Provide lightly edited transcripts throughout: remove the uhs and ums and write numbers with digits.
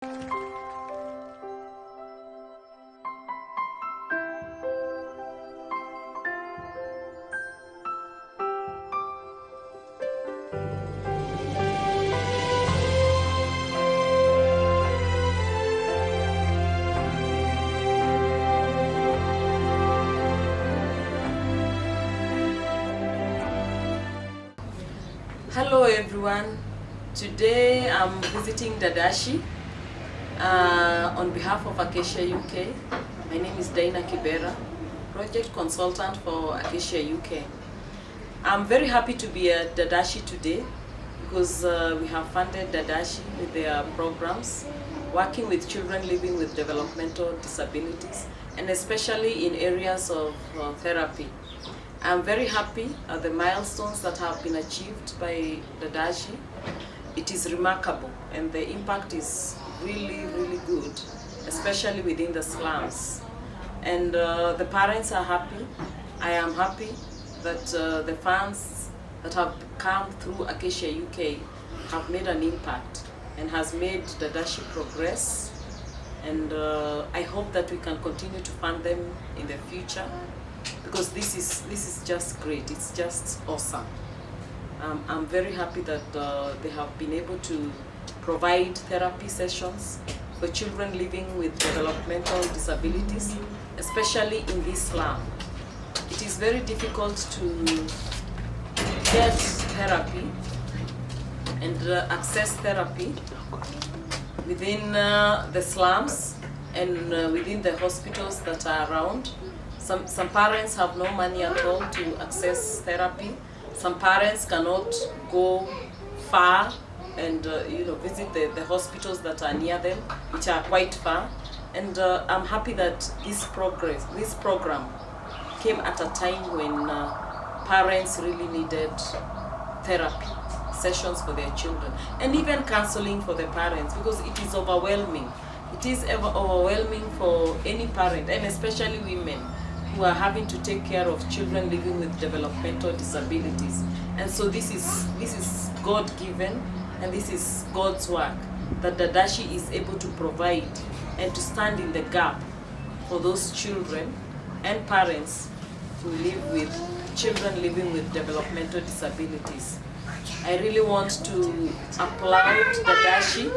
Hello everyone, today I'm visiting Dadashi on behalf of ACACIA UK. My name is Daina, project consultant for ACACIA UK. I'm very happy to be at Dadashi today because we have funded Dadashi with their programs, working with children living with developmental disabilities, and especially in areas of therapy. I'm very happy at the milestones that have been achieved by Dadashi. It is remarkable and the impact is really, really good, especially within the slums. And the parents are happy. I am happy that the funds that have come through ACACIA UK have made an impact and has made Dadashi progress. And I hope that we can continue to fund them in the future, because this is just great. It's just awesome. I'm very happy that they have been able to provide therapy sessions for children living with developmental disabilities, especially in this slum. It is very difficult to get therapy and access therapy within the slums and within the hospitals that are around. Some parents have no money at all to access therapy. Some parents cannot go far and visit the hospitals that are near them, which are quite far. And I'm happy that this program came at a time when parents really needed therapy sessions for their children, and even counseling for the parents, because it is overwhelming. It is overwhelming for any parent, and especially women who are having to take care of children living with developmental disabilities. And so this is God-given, and this is God's work that Dadashi is able to provide and to stand in the gap for those children and parents who live with children living with developmental disabilities. I really want to applaud Dadashi,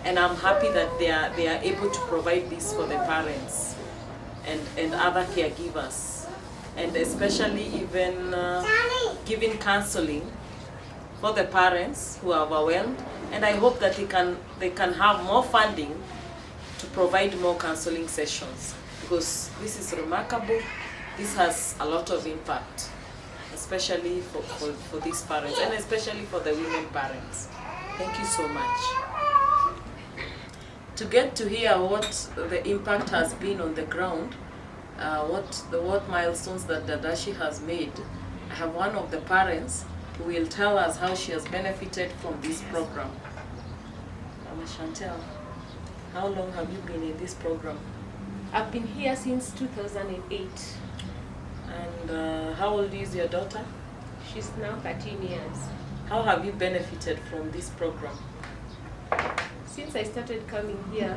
and I'm happy that they are able to provide this for the parents and other caregivers, and especially even giving counseling for the parents who are overwhelmed. And I hope that they can have more funding to provide more counseling sessions, because this is remarkable. This has a lot of impact, especially for these parents, and especially for the women parents. Thank you so much. To get to hear what the impact has been on the ground, what milestones that Dadashi has made, I have one of the parents who will tell us how she has benefited from this program. Chantel, how long have you been in this program? I've been here since 2008. And how old is your daughter? She's now 13 years. How have you benefited from this program? Since I started coming here,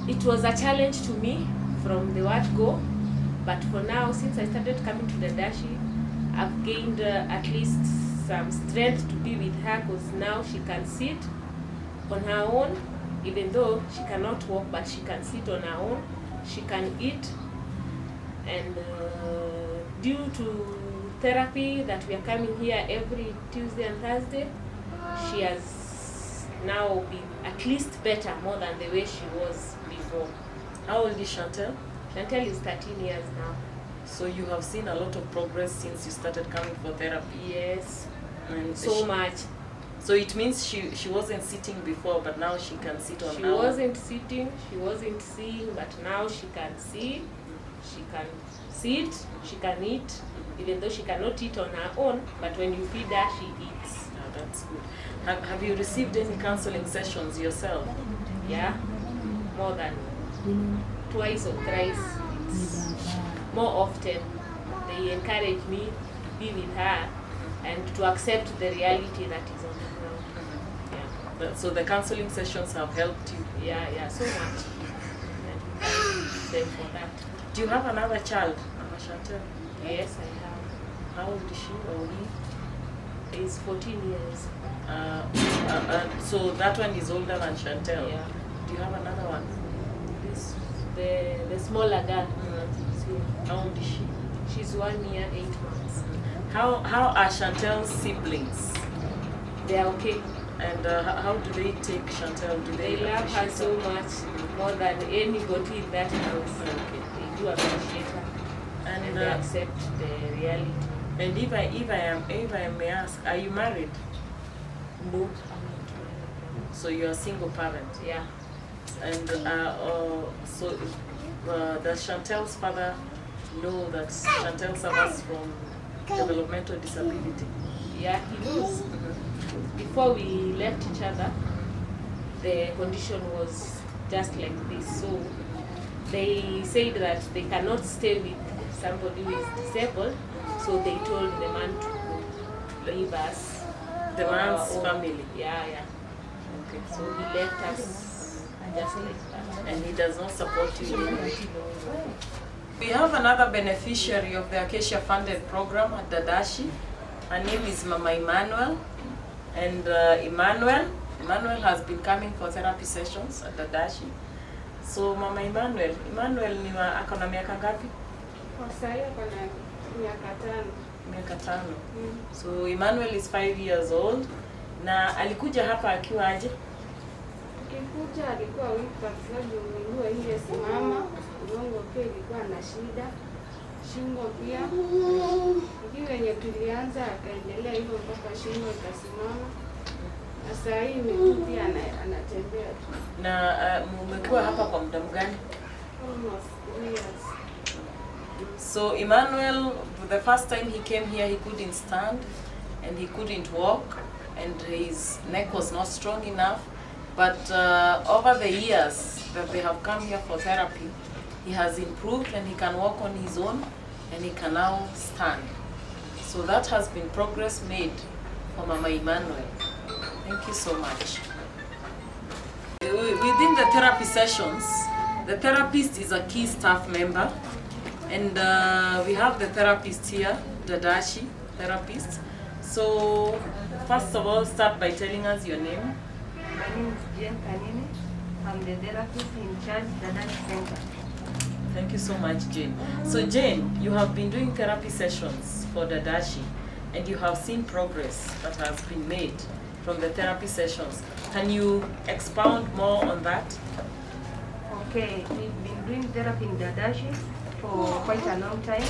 it was a challenge to me from the word go, but for now, since I started coming to Dadashi, I've gained at least some strength to be with her, because now she can sit on her own, even though she cannot walk, but she can sit on her own, she can eat, and due to therapy that we are coming here every Tuesday and Thursday, she has now been at least better, more than the way she was before. How old is Chantel? Chantel is 13 years now. So you have seen a lot of progress since you started coming for therapy? Yes, and so much. So it means she wasn't sitting before, but now she can sit on her own. She wasn't sitting, she wasn't seeing, but now she can see, she can sit, she can eat, even though she cannot eat on her own, but when you feed her, she eats. Oh, that's good. Have you received any counseling sessions yourself? Yeah, more than twice or thrice. It's more often. They encourage me to be with her and to accept the reality that is on the ground. Yeah. So the counseling sessions have helped you. Yeah, so much. And them for that. Do you have another child, Mama Chantel? Yes, I have. How old is she or he? He's 14 years. So that one is older than Chantel. Yeah. Do you have another one? This the smaller girl. How old is she? She's 1 year, 8 months. How are Chantel's siblings? They are okay. And how do they take Chantel? Do They love her so much, more than anybody in that house. Okay. They do appreciate her, and they accept the reality. And if I may ask, are you married? No, I'm not married. So you're a single parent. Yeah. And so does Chantel's father know that Chantel suffers from developmental disability? Yeah, he knows. Before we left each other, the condition was just like this. So they said that they cannot stay with somebody who is disabled. So they told the man to leave us. The man's family? Yeah. Okay. So he left us just like that. And he does not support you? We have another beneficiary of the ACACIA funded program at Dadashi. Her name is Mama Emmanuel. And Emmanuel has been coming for therapy sessions at Dadashi. So Mama Emmanuel ni ako na miaka ngapi? Kwa sasa ako na miaka 5. Miaka 5. So Emmanuel is 5 years old. Na alikuja hapa akiwa aje? Akikuja alikuwa weak kwa sababu miguu ingesimama, mgongo pia ilikuwa na shida, shingo pia. Ikiwa yenye tulianza akaendelea hivyo mpaka shingo ikasimama. Na sasa hii miguu pia anatembea tu. Na mmekuwa hapa kwa muda gani? Almost 3 years. So Emmanuel, the first time he came here, he couldn't stand and he couldn't walk, and his neck was not strong enough. But over the years that they have come here for therapy, he has improved and he can walk on his own and he can now stand. So that has been progress made for Mama Emmanuel. Thank you so much. Within the therapy sessions, the therapist is a key staff member, and we have the therapist here, Dadashi therapist. So first of all, start by telling us your name. My name is Jane Kanini. I'm the therapist in charge Dadashi Center. Thank you so much, Jane. So Jane, you have been doing therapy sessions for Dadashi, and you have seen progress that has been made from the therapy sessions. Can you expound more on that? Okay, we've been doing therapy in Dadashi for quite a long time.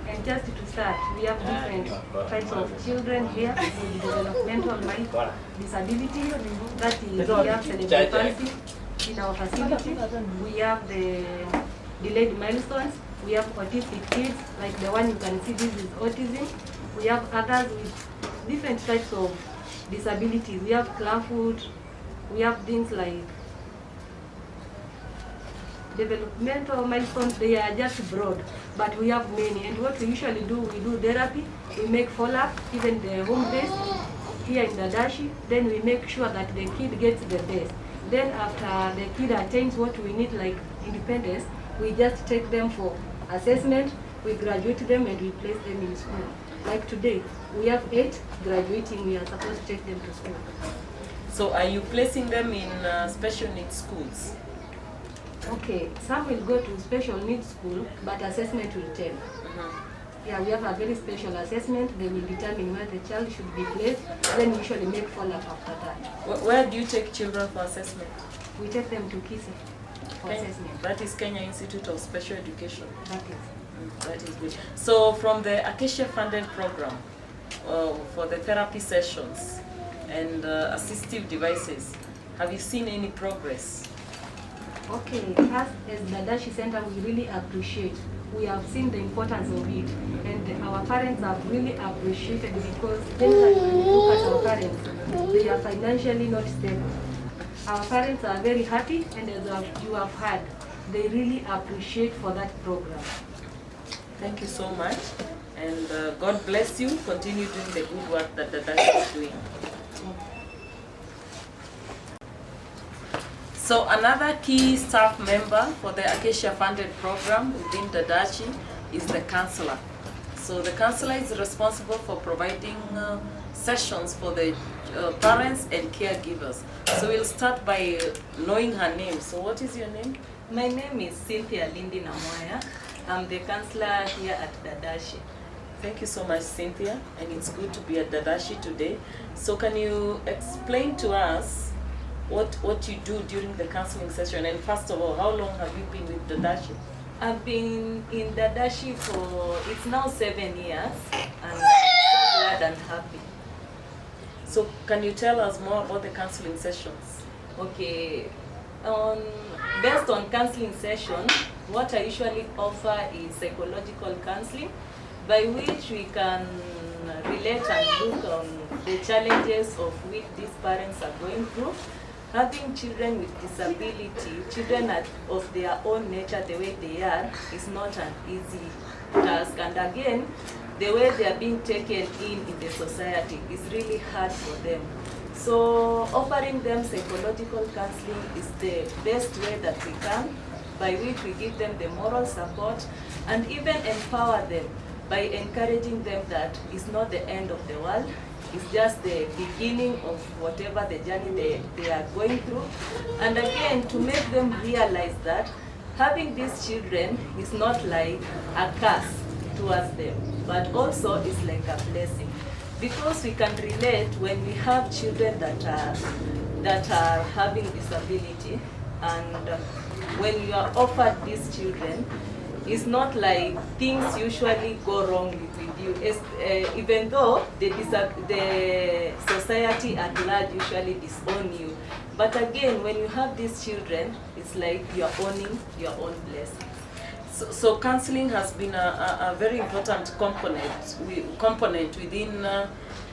And just to start, we have different types of children here with developmental disabilities. That is, we have cerebral palsy in our facility. We have the delayed milestones. We have autistic kids, like the one you can see, this is autism. We have others with different types of disabilities. We have clubfoot. We have things like developmental milestones. They are just broad, but we have many. And what we usually do, we do therapy, we make follow-up, even the home base here in Dadashi. Then we make sure that the kid gets the best. Then after the kid attains what we need, like independence, we just take them for assessment, we graduate them and we place them in school. Like today, we have 8 graduating, we are supposed to take them to school. So are you placing them in special needs schools? Okay, some will go to special needs school, but assessment will tell. Yeah, we have a very special assessment. They will determine where the child should be placed. Then we usually make follow-up after that. Where do you take children for assessment? We take them to KISE for assessment. That is Kenya Institute of Special Education. That is. That is good. So from the ACACIA funded program for the therapy sessions and assistive devices, have you seen any progress? Okay, us as Dadashi Center, we really appreciate. We have seen the importance of it, and our parents have really appreciated, because generally when we look at our parents, they are financially not stable. Our parents are very happy, and as you have heard, they really appreciate for that program. Thank you so much, and God bless you. Continue doing the good work that Dadashi is doing. So another key staff member for the ACACIA funded program within Dadashi is the counselor. So the counselor is responsible for providing sessions for the parents and caregivers. So we'll start by knowing her name. So what is your name? My name is Cynthia Moya. I'm the counselor here at Dadashi. Thank you so much, Cynthia, and it's good to be at Dadashi today. So can you explain to us what you do during the counseling session? And first of all, how long have you been with Dadashi? I've been in Dadashi for, it's now 7 years, and I'm so glad and happy. So can you tell us more about the counseling sessions? Okay, based on counseling session, what I usually offer is psychological counseling, by which we can relate and look on the challenges of which these parents are going through. Having children with disability, children of their own nature, the way they are, is not an easy task. And again, the way they are being taken in the society is really hard for them. So offering them psychological counseling is the best way that we can, by which we give them the moral support and even empower them by encouraging them that it's not the end of the world. It's just the beginning of whatever the journey they are going through. And again, to make them realize that having these children is not like a curse towards them, but also is like a blessing. Because we can relate when we have children that are having disability, and when you are offered these children, it's not like things usually go wrong with you, even though the society at large usually disown you. But again, when you have these children, it's like you're owning your own blessings. So counseling has been a very important component within the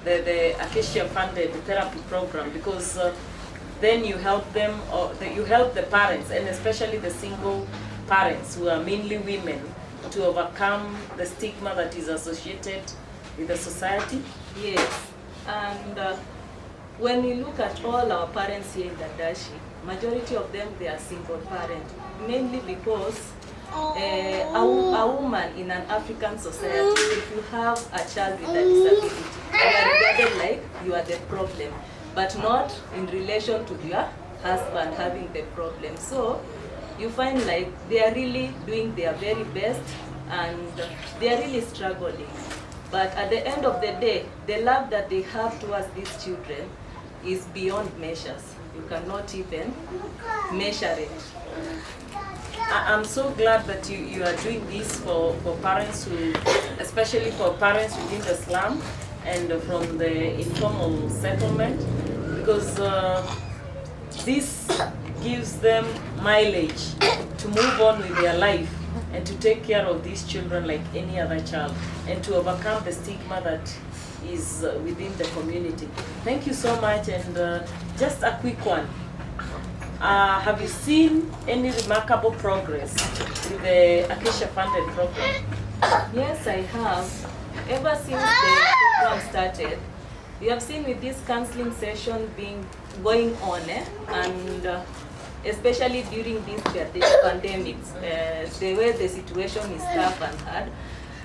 ACACIA funded therapy program, because then you help them, you help the parents, and especially the single parents who are mainly women, to overcome the stigma that is associated with the society? Yes, and when you look at all our parents here in Dadashi, majority of them, they are single parents, mainly because a woman in an African society, if you have a child with a disability, you are regarded like you are the problem, but not in relation to your husband having the problem. So you find like they are really doing their very best and they are really struggling. But at the end of the day, the love that they have towards these children is beyond measures. You cannot even measure it. I'm so glad that you are doing this for parents who, especially for parents within the slum and from the informal settlement, because this gives them mileage to move on with their life and to take care of these children like any other child, and to overcome the stigma that is within the community. Thank you so much. And just a quick one. Have you seen any remarkable progress with the ACACIA funded program? Yes, I have. Ever since the program started, we have seen with this counseling session going on, and especially during these pandemics, the way the situation is tough and hard,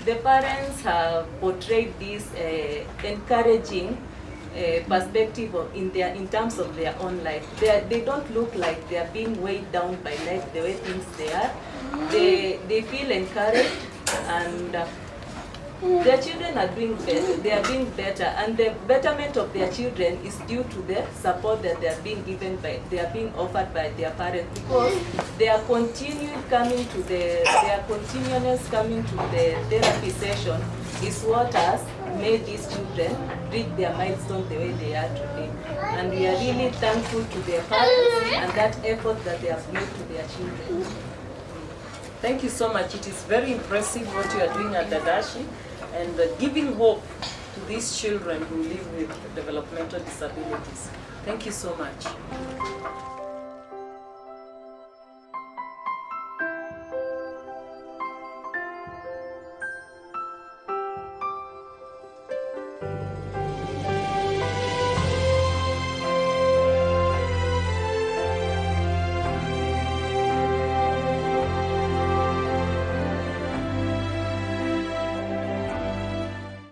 the parents have portrayed this encouraging perspective in terms of their own life. They don't look like they are being weighed down by life the way things they are. They feel encouraged, and their children are doing better. They are being better, and the betterment of their children is due to the support that they are being offered by their parents, because they are continuously coming to the therapy session is what has made these children reach their milestone the way they are today. And we are really thankful to their parents and that effort that they have made to their children. Thank you so much. It is very impressive what you are doing at Dadashi, and giving hope to these children who live with developmental disabilities. Thank you so much.